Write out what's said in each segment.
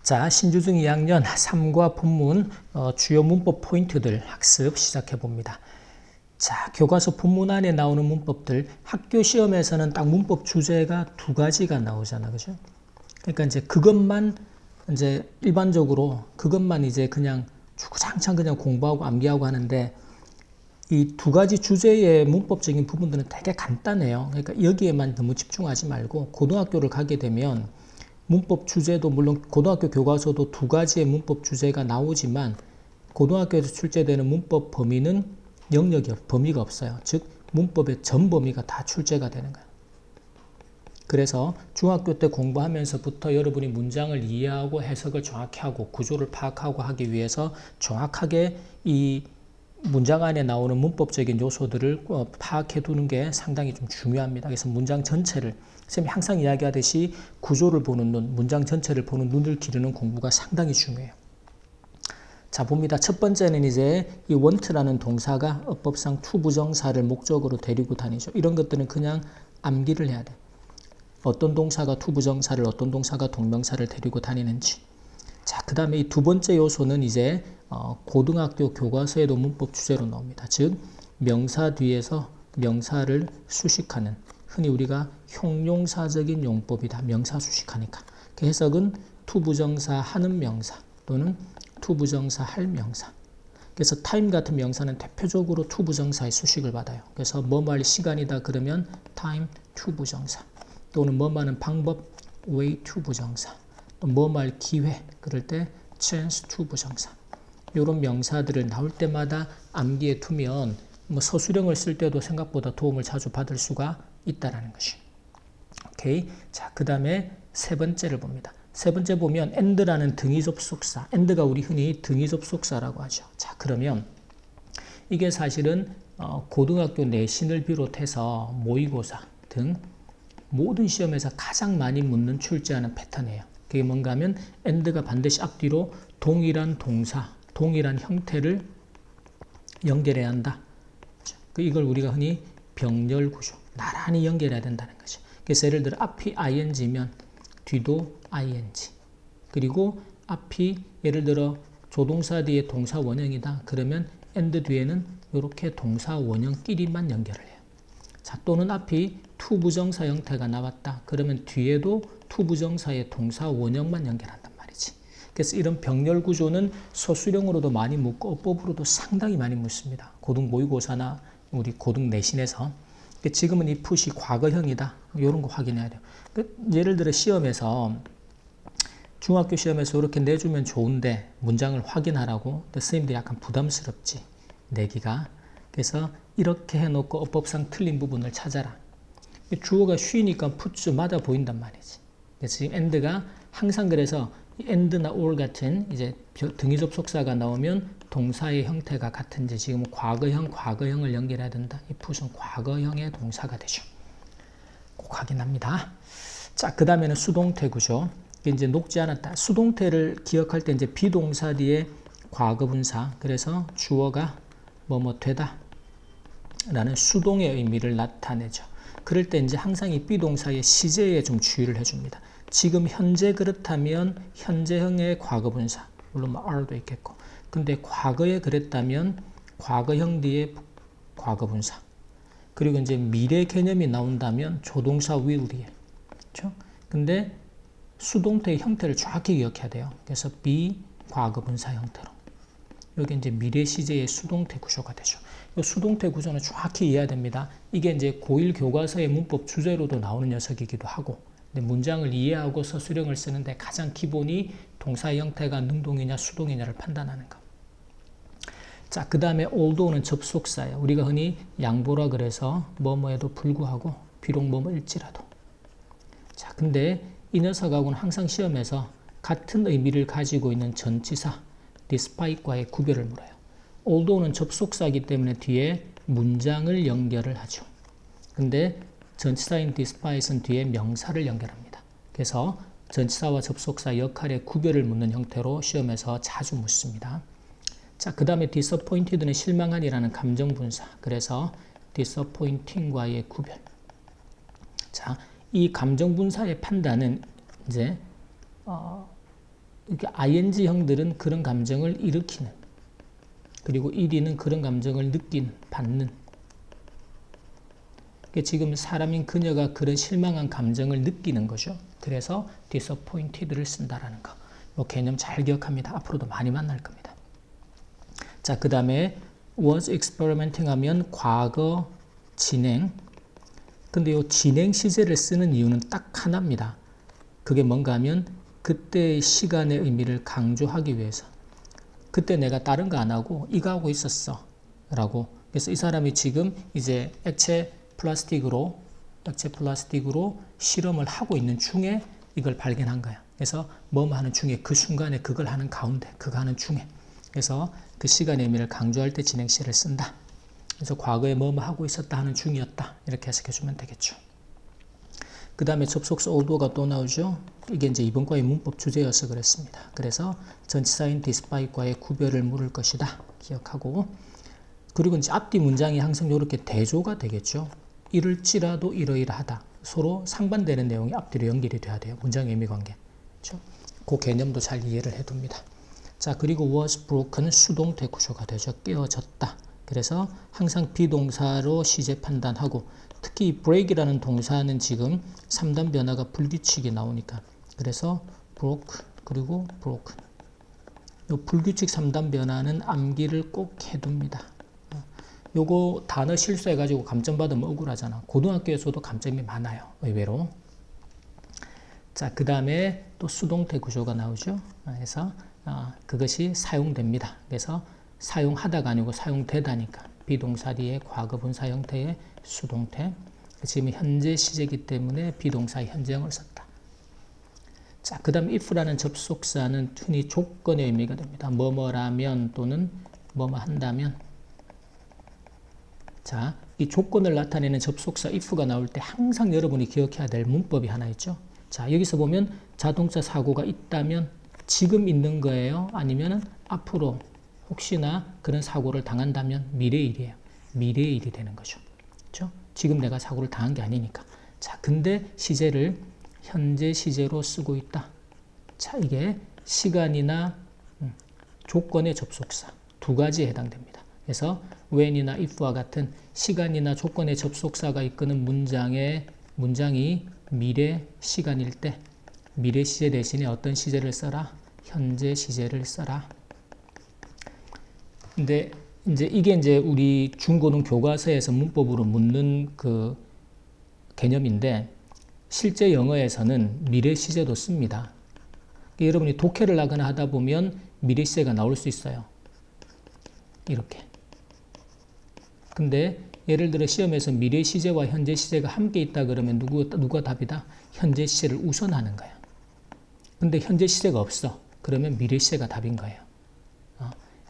자, 신주중 2학년 3과 본문 주요 문법 포인트들 학습 시작해 봅니다. 자, 교과서 본문 안에 나오는 문법들, 학교 시험에서는 딱 문법 주제가 두 가지가 나오잖아, 그죠? 그러니까 이제 그것만 이제 일반적으로 그것만 이제 그냥 주구장창 그냥 공부하고 암기하고 하는데, 이 두 가지 주제의 문법적인 부분들은 되게 간단해요. 그러니까 여기에만 너무 집중하지 말고 고등학교를 가게 되면 문법 주제도 물론 고등학교 교과서도 두 가지의 문법 주제가 나오지만 고등학교에서 출제되는 문법 범위는 범위가 없어요. 즉 문법의 전 범위가 다 출제가 되는 거예요. 그래서 중학교 때 공부하면서부터 여러분이 문장을 이해하고 해석을 정확히 하고 구조를 파악하고 하기 위해서 정확하게 이 문장 안에 나오는 문법적인 요소들을 파악해 두는 게 상당히 좀 중요합니다. 그래서 문장 전체를, 선생님이 항상 이야기하듯이 구조를 보는 눈, 문장 전체를 보는 눈을 기르는 공부가 상당히 중요해요. 자, 봅니다. 첫 번째는 이제 이 want라는 동사가 어법상 to 부정사를 목적으로 데리고 다니죠. 이런 것들은 그냥 암기를 해야 돼. 어떤 동사가 to 부정사를, 어떤 동사가 동명사를 데리고 다니는지. 자, 그 다음에 이 두 번째 요소는 이제 고등학교 교과서에도 문법 주제로 나옵니다. 즉 명사 뒤에서 명사를 수식하는, 흔히 우리가 형용사적인 용법이다. 명사 수식하니까. 그 해석은 to 부정사 하는 명사 또는 to 부정사 할 명사. 그래서 time 같은 명사는 대표적으로 to 부정사의 수식을 받아요. 그래서 뭐뭐 할 시간이다 그러면 time to 부정사, 또는 뭐뭐 하는 방법 way to 부정사, 또 뭐뭐 할 기회 그럴 때 chance to 부정사. 이런 명사들을 나올 때마다 암기해 두면 뭐 서술형을 쓸 때도 생각보다 도움을 자주 받을 수가 있다라는 것이. 오케이. 자, 그 다음에 세 번째를 봅니다. 세 번째 보면 and라는 등위 접속사. and가 우리 흔히 등위 접속사라고 하죠. 자, 그러면 이게 사실은 고등학교 내신을 비롯해서 모의고사 등 모든 시험에서 가장 많이 묻는 출제하는 패턴이에요. 그게 뭔가 하면 and가 반드시 앞뒤로 동일한 동사, 동일한 형태를 연결해야 한다. 이걸 우리가 흔히 병렬 구조, 나란히 연결해야 된다는 거죠. 그래서 예를 들어 앞이 ing면 뒤도 ing, 그리고 앞이 예를 들어 조동사 뒤에 동사 원형이다 그러면 and 뒤에는 이렇게 동사 원형끼리만 연결을 해요. 자, 또는 앞이 to 부정사 형태가 나왔다 그러면 뒤에도 to 부정사의 동사 원형만 연결한단 말이지. 그래서 이런 병렬 구조는 서술형으로도 많이 묻고 어법으로도 상당히 많이 묻습니다. 고등 모의고사나 우리 고등 내신에서. 지금은 이 풋이 과거형이다 이런 거 확인해야 돼요. 예를 들어 시험에서 중학교 시험에서 이렇게 내주면 좋은데 문장을 확인하라고 선생님들이 약간 부담스럽지 내기가. 그래서 이렇게 해놓고 어법상 틀린 부분을 찾아라. 주어가 쉬니까 풋마다 보인단 말이지. 그래서 지금 and가 항상 그래서 and나 or 같은 이제 등위 접속사가 나오면 동사의 형태가 같은지 지금 과거형을 연결해야 된다. 이 풋은 과거형의 동사가 되죠. 꼭 확인합니다. 자, 그 다음에는 수동태 구조. 이게 이제 녹지 않았다. 수동태를 기억할 때 이제 비동사 뒤에 과거분사. 그래서 주어가 뭐뭐 되다 라는 수동의 의미를 나타내죠. 그럴 때 이제 항상 이 비동사의 시제에 좀 주의를 해줍니다. 지금 현재 그렇다면 현재형의 과거분사, 물론 뭐 are도 있겠고, 근데 과거에 그랬다면 과거형 뒤에 과거분사, 그리고 이제 미래 개념이 나온다면 조동사 will이에요. 그렇죠? 근데 수동태의 형태를 정확히 기억해야 돼요. 그래서 be 과거분사 형태로. 여기 이제 미래 시제의 수동태 구조가 되죠. 이 수동태 구조는 정확히 이해해야 됩니다. 이게 이제 고1 교과서의 문법 주제로도 나오는 녀석이기도 하고, 근데 문장을 이해하고 서술형을 쓰는데 가장 기본이 동사의 형태가 능동이냐 수동이냐를 판단하는 것. 자, 그 다음에 although는 접속사예요. 우리가 흔히 양보라 그래서 뭐뭐에도 불구하고 비록 뭐뭐일지라도. 자, 근데 이 녀석하고는 항상 시험에서 같은 의미를 가지고 있는 전치사 despite과의 구별을 물어요. although는 접속사이기 때문에 뒤에 문장을 연결을 하죠. 근데 전치사인 despite은 뒤에 명사를 연결합니다. 그래서 전치사와 접속사 역할의 구별을 묻는 형태로 시험에서 자주 묻습니다. 자, 그 다음에 disappointed는 실망한이라는 감정분사. 그래서 disappointing과의 구별. 자, 이 감정분사의 판단은 이제 이렇게 ing형들은 그런 감정을 일으키는, 그리고 ed는 그런 감정을 느끼는, 받는. 지금 사람인 그녀가 그런 실망한 감정을 느끼는 거죠. 그래서 disappointed를 쓴다라는 거. 이 개념 잘 기억합니다. 앞으로도 많이 만날 겁니다. 자, 그 다음에 was experimenting 하면 과거 진행. 근데 이 진행 시제를 쓰는 이유는 딱 하나입니다. 그게 뭔가 하면 그때의 시간의 의미를 강조하기 위해서. 그때 내가 다른 거 안 하고 이거 하고 있었어 라고. 그래서 이 사람이 지금 이제 액체 플라스틱으로 실험을 하고 있는 중에 이걸 발견한 거야. 그래서 뭐 하는 중에, 그 순간에 그걸 하는 가운데, 그거 하는 중에. 그래서 그 시간의 의미를 강조할 때 진행시를 쓴다. 그래서 과거에 뭐 하고 있었다 하는 중이었다. 이렇게 해석해 주면 되겠죠. 그 다음에 접속사 order가 또 나오죠. 이게 이제 이번 과의 문법 주제여서 그랬습니다. 그래서 전치사인 despite과의 구별을 물을 것이다. 기억하고. 그리고 이제 앞뒤 문장이 항상 이렇게 대조가 되겠죠. 이럴지라도 이러이러하다. 서로 상반되는 내용이 앞뒤로 연결이 돼야 돼요. 문장 의미 관계. 그렇죠? 그 개념도 잘 이해를 해둡니다. 자, 그리고 was broken 수동태 구조가 되죠. 깨어졌다. 그래서 항상 비동사로 시제 판단하고, 특히 이 break이라는 동사는 지금 3단 변화가 불규칙이 나오니까, 그래서 broke 그리고 broken. 이 불규칙 3단 변화는 암기를 꼭 해둡니다. 요거 단어 실수해가지고 감점 받으면 억울하잖아. 고등학교에서도 감점이 많아요. 의외로. 자, 그 다음에 또 수동태 구조가 나오죠. 그래서 그것이 사용됩니다. 그래서 사용하다가 아니고 사용되다니까. 비동사 뒤에 과거분사 형태의 수동태. 지금 현재 시제이기 때문에 비동사의 현재형을 썼다. 자, 그 다음 if라는 접속사는 흔히 조건의 의미가 됩니다. 뭐뭐라면 또는 뭐뭐 한다면. 자, 이 조건을 나타내는 접속사 if가 나올 때 항상 여러분이 기억해야 될 문법이 하나 있죠. 자, 여기서 보면 자동차 사고가 있다면 지금 있는 거예요? 아니면 앞으로 혹시나 그런 사고를 당한다면 미래의 일이에요. 미래의 일이 되는 거죠. 그렇죠? 지금 내가 사고를 당한 게 아니니까. 자, 근데 시제를 현재 시제로 쓰고 있다. 자, 이게 시간이나 조건의 접속사 두 가지에 해당됩니다. 그래서 when이나 if와 같은 시간이나 조건의 접속사가 이끄는 문장이 미래 시간일 때 미래 시제 대신에 어떤 시제를 써라? 현재 시제를 써라. 근데 이게 이제 우리 중고등 교과서에서 문법으로 묻는 그 개념인데, 실제 영어에서는 미래 시제도 씁니다. 그러니까 여러분이 독해를 하거나 하다 보면 미래 시제가 나올 수 있어요. 이렇게. 근데 예를 들어 시험에서 미래 시제와 현재 시제가 함께 있다 그러면 누가 답이다? 현재 시제를 우선하는 거야. 근데 현재 시제가 없어. 그러면 미래 시제가 답인 거예요.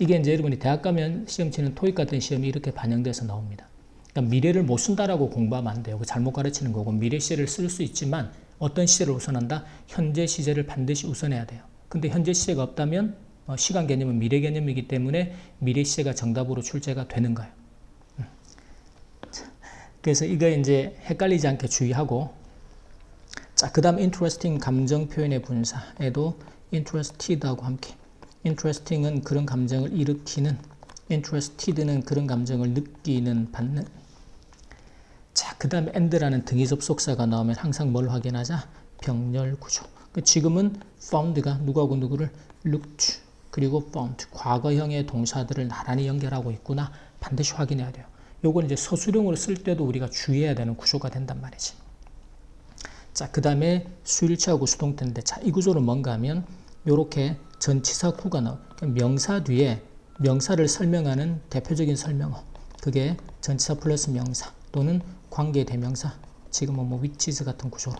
이게 이제 여러분이 대학 가면 시험 치는 토익 같은 시험이 이렇게 반영돼서 나옵니다. 그러니까 미래를 못 쓴다라고 공부하면 안 돼요. 잘못 가르치는 거고, 미래 시제를 쓸 수 있지만 어떤 시제를 우선한다? 현재 시제를 반드시 우선해야 돼요. 근데 현재 시제가 없다면 시간 개념은 미래 개념이기 때문에 미래 시제가 정답으로 출제가 되는 거예요. 그래서 이거 이제 헷갈리지 않게 주의하고, 자, 그 다음 interesting 감정 표현의 분사에도 interested하고 함께, interesting은 그런 감정을 일으키는, interested는 그런 감정을 느끼는, 받는. 자, 그 다음에 and라는 등위 접속사가 나오면 항상 뭘 확인하자? 병렬 구조. 지금은 found가 누구하고 누구를 looked 그리고 found 과거형의 동사들을 나란히 연결하고 있구나. 반드시 확인해야 돼요. 요건 이제 서술형으로 쓸 때도 우리가 주의해야 되는 구조가 된단 말이지. 자, 그 다음에 수일치하고 수동태인데, 자, 이 구조는 뭔가 하면 요렇게 전치사 구가 나와요. 명사 뒤에 명사를 설명하는 대표적인 설명어. 그게 전치사 플러스 명사 또는 관계 대명사. 지금은 뭐 which is 같은 구조로.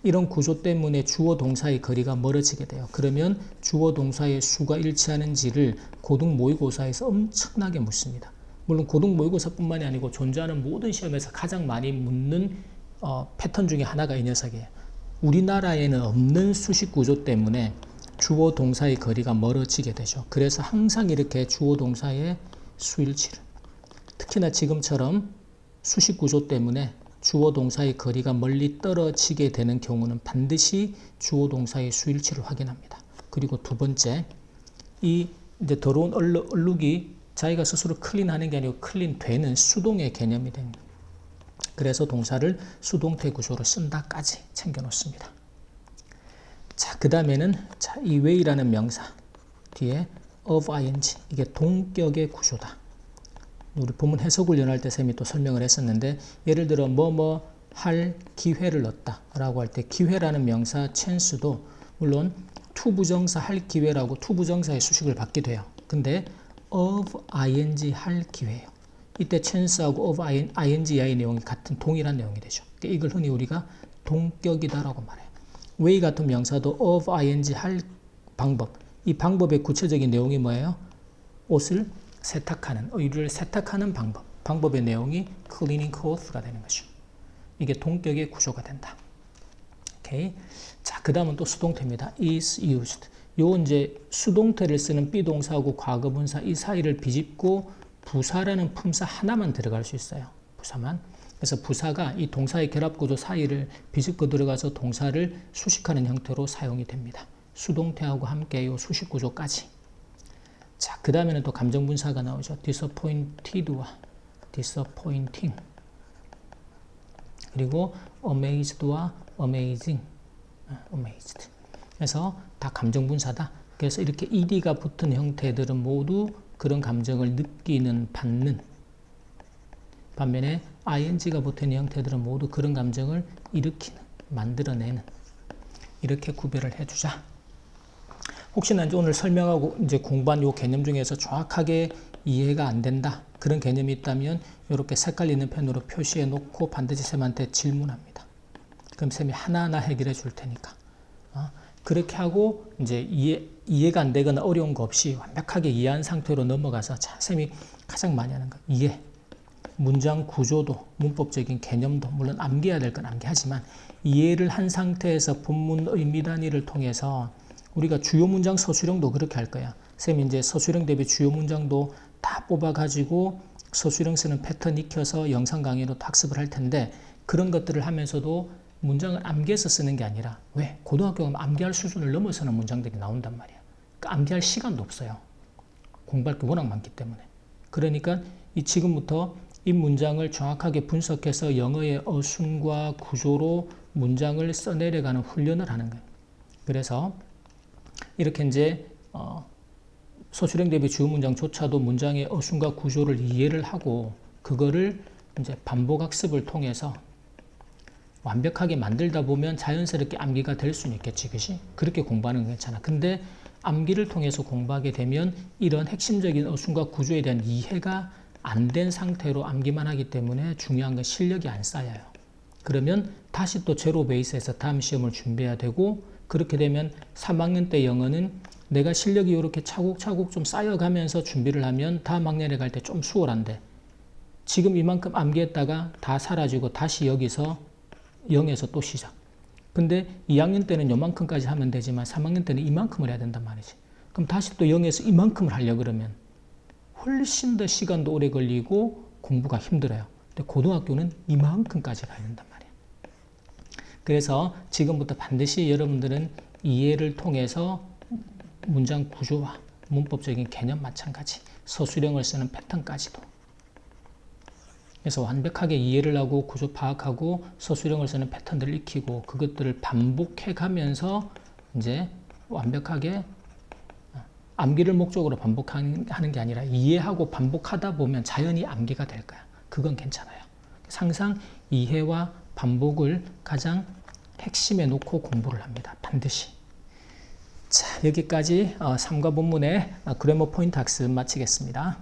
이런 구조 때문에 주어 동사의 거리가 멀어지게 돼요. 그러면 주어 동사의 수가 일치하는지를 고등 모의고사에서 엄청나게 묻습니다. 물론 고등 모의고사뿐만이 아니고 존재하는 모든 시험에서 가장 많이 묻는 패턴 중에 하나가 이 녀석이에요. 우리나라에는 없는 수식 구조 때문에 주어 동사의 거리가 멀어지게 되죠. 그래서 항상 이렇게 주어 동사의 수일치를, 특히나 지금처럼 수식 구조 때문에 주어 동사의 거리가 멀리 떨어지게 되는 경우는 반드시 주어 동사의 수일치를 확인합니다. 그리고 두 번째, 이 이제 더러운 얼룩이 자기가 스스로 클린하는 게 아니고 클린되는 수동의 개념이 됩니다. 그래서 동사를 수동태 구조로 쓴다까지 챙겨 놓습니다. 자, 그 다음에는 이 way라는 명사 뒤에 of ing, 이게 동격의 구조다. 우리 본문 해석 훈련할 때 쌤이 또 설명을 했었는데, 예를 들어 뭐뭐 할 기회를 얻다 라고 할 때 기회라는 명사 chance도 물론 to 부정사 할 기회라고 to 부정사의 수식을 받게 돼요. 근데 of ing 할 기회예요. 이때 chance하고 of ing의 내용이 같은 동일한 내용이 되죠. 이걸 흔히 우리가 동격이다라고 말해요. way 같은 명사도 of ing 할 방법, 이 방법의 구체적인 내용이 뭐예요? 옷을 세탁하는, 의류를 세탁하는 방법의 내용이 cleaning clothes가 되는 거죠. 이게 동격의 구조가 된다. 오케이. 자, 그 다음은 또 수동태입니다. is used. 요 이제 수동태를 쓰는 비동사하고 과거분사 이 사이를 비집고 부사라는 품사 하나만 들어갈 수 있어요. 부사만. 그래서 부사가 이 동사의 결합구조 사이를 비집고 들어가서 동사를 수식하는 형태로 사용이 됩니다. 수동태하고 함께 이 수식구조까지. 자, 그 다음에는 또 감정분사가 나오죠. disappointed와 disappointing, 그리고 amazed와 amazing, amazed. 그래서 다 감정분사다. 그래서 이렇게 ed가 붙은 형태들은 모두 그런 감정을 느끼는, 받는. 반면에 ing가 붙은 형태들은 모두 그런 감정을 일으키는, 만들어내는. 이렇게 구별을 해주자. 혹시나 이제 오늘 설명하고 이제 공부한 요 개념 중에서 정확하게 이해가 안 된다, 그런 개념이 있다면 이렇게 색깔 있는 펜으로 표시해 놓고 반드시 쌤한테 질문합니다. 그럼 쌤이 하나하나 해결해 줄 테니까. 그렇게 하고 이제 이해가 안 되거나 어려운 거 없이 완벽하게 이해한 상태로 넘어가서, 자, 쌤이 가장 많이 하는 거 이해. 문장 구조도 문법적인 개념도 물론 암기해야 될 건 암기하지만 이해를 한 상태에서 본문 의미 단위를 통해서 우리가 주요 문장 서술형도 그렇게 할 거야. 쌤이 이제 서술형 대비 주요 문장도 다 뽑아가지고 서술형 쓰는 패턴 익혀서 영상 강의로 학습을 할 텐데, 그런 것들을 하면서도 문장을 암기해서 쓰는 게 아니라, 왜? 고등학교 가면 암기할 수준을 넘어서는 문장들이 나온단 말이야. 그러니까 암기할 시간도 없어요. 공부할 게 워낙 많기 때문에. 그러니까 지금부터 이 문장을 정확하게 분석해서 영어의 어순과 구조로 문장을 써내려가는 훈련을 하는 거예요. 그래서 이렇게 이제 서술형 대비 주요 문장조차도 문장의 어순과 구조를 이해를 하고 그거를 이제 반복 학습을 통해서 완벽하게 만들다 보면 자연스럽게 암기가 될 수는 있겠지, 그치? 그렇게 공부하는 건 괜찮아. 근데 암기를 통해서 공부하게 되면 이런 핵심적인 어순과 구조에 대한 이해가 안 된 상태로 암기만 하기 때문에 중요한 건 실력이 안 쌓여요. 그러면 다시 또 제로 베이스에서 다음 시험을 준비해야 되고, 그렇게 되면 3학년 때 영어는 내가 실력이 이렇게 차곡차곡 좀 쌓여가면서 준비를 하면 다음 학년에 갈 때 좀 수월한데, 지금 이만큼 암기했다가 다 사라지고 다시 여기서 0에서 또 시작. 근데 2학년 때는 요만큼까지 하면 되지만 3학년 때는 이만큼을 해야 된단 말이지. 그럼 다시 또 0에서 이만큼을 하려고 그러면 훨씬 더 시간도 오래 걸리고 공부가 힘들어요. 근데 고등학교는 이만큼까지 가야 된단 말이야. 그래서 지금부터 반드시 여러분들은 이해를 통해서 문장 구조와 문법적인 개념 마찬가지, 서술형을 쓰는 패턴까지도. 그래서 완벽하게 이해를 하고 구조 파악하고 서술형을 쓰는 패턴들을 익히고 그것들을 반복해 가면서 이제 완벽하게 암기를 목적으로 반복하는 게 아니라 이해하고 반복하다 보면 자연히 암기가 될 거야. 그건 괜찮아요. 항상 이해와 반복을 가장 핵심에 놓고 공부를 합니다. 반드시. 자, 여기까지 3과 본문의 그래머 포인트 학습 마치겠습니다.